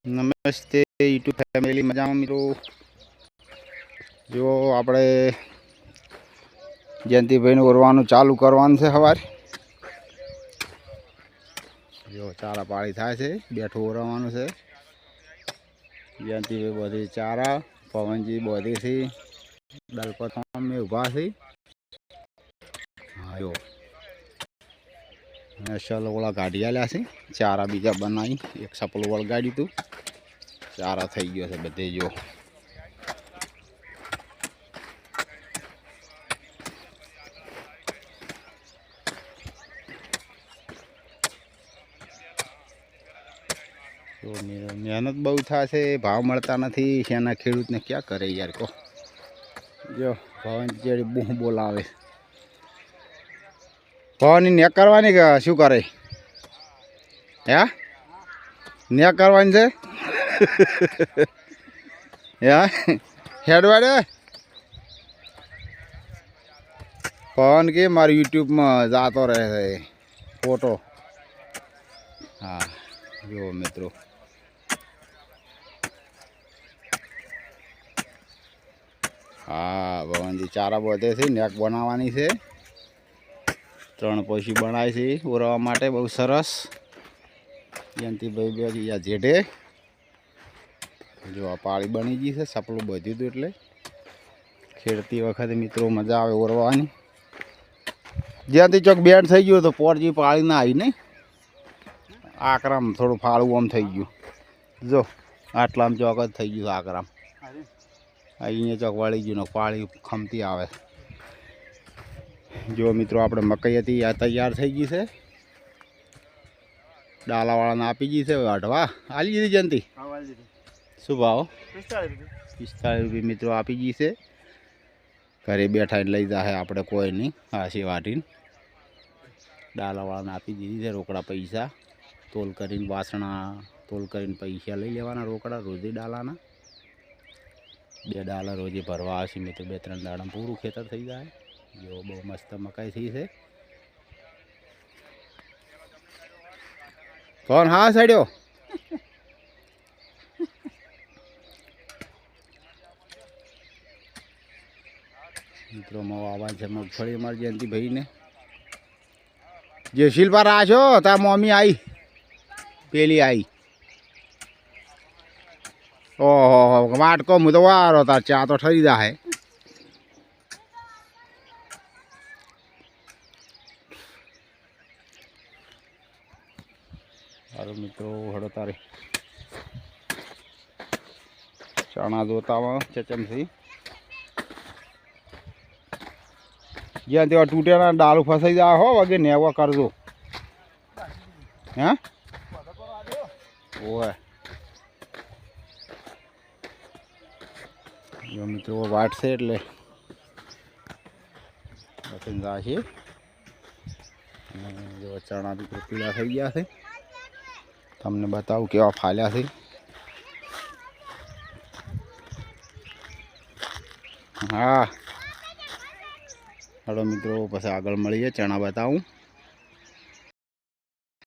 નમસ્તે YouTube family, મજામાં મિત્રો? જો આપણે જયંતિભાઈને ઓરવાનું ચાલુ કરવાનું છે. સવારે જો ચારા પાળી થાય છે, બેઠું ઓરવાનું છે. જયંતિભાઈ બધી ચારા, પવનજી બધી છે, દલપત મેં ઊભા છે. હા, જો સલોવડા કાઢી આલ્યા છે. ચારા બીજા બનાવી, એક સપલું વળગાડ્યું હતું. ચારા થઈ ગયો છે બધે. જો મહેનત બહુ થાય છે, ભાવ મળતા નથી. શેના ખેડૂતને ક્યાં કરે યાર કહો. જો પવન જેડી બૂહ બોલાવે. પવનની નેક કરવાની કે શું કરે? હે નેક કરવાની છે? હેડવાડે પવન કે મારી યુટ્યુબમાં જાતો રહે છે ફોટો. હા જુઓ મિત્રો, હા પવનજી ચારા બધે છે. નેક બનાવવાની છે. 3 પછી બનાવે છે ઓરવા માટે. બહુ સરસ. જયંતિભાઈ બે જેઠે જો આ પાળી બની ગઈ છે. સપલું બધું હતું એટલે ખેડતી વખતે મિત્રો મજા આવે ઓરવાની. જ્યાંથી ચોક બેડ થઈ ગયો તો પોરજી પાળી ના આવી નહીં. આકરામ થોડું ફાળું આમ થઈ ગયું. જો આટલામાં ચોક જ થઈ ગયું આકરામ. અહીંયા ચોક વળી ગયું, પાળી ખમતી આવે. જો મિત્રો, આપણે મકાઈ હતી આ તૈયાર થઈ ગઈ છે. ડાલાવાળાને આપી ગઈ છે. અઢવા આલી દીધી જયંતિ. શું ભાવ? 45 રૂપિયા મિત્રો આપી ગઈ છે. ઘરે બેઠા લઈ જાય આપણે કોઈ નહીં. હાસી વાટીને ડાલાવાળાને આપી દીધી છે. રોકડા પૈસા તોલ કરીને, વાસણા તોલ કરીને પૈસા લઈ લેવાના રોકડા રોજે ડાલાના. 2 ડાલા રોજે ભરવા આવશે મિત્રો. 2-3 દાડામાં પૂરું ખેતર થઈ જાય. જો બહુ મસ્ત મકાઈ થઈ છે. કોણ હા સાડ્યો? મિત્રોમાં આવાજ છે મગફળી અમારી જયંતિભાઈને. જે શિલ્પા રા છો તાર મમ્મી આવી, પેલી આવી. ઓહો વાટકો હું તો વારો તાર ચા તો ઠરી જાય. સારું મિત્રો, હડો તારે ચણા જોતામાં ચચમસી. જ્યાં તેવા તૂટેલા ડાળું ફસાઈ જાય હો વગે નેવા કરજો. હે ઓહે જો મિત્રો વાટ છે એટલે જાય છે. જો ચણા બી પીળા થઈ ગયા છે. તમને બતાવું કેવા ફાલ્યા છે. હા હલો મિત્રો, પછી આગળ મળીએ. ચણા બતાવું.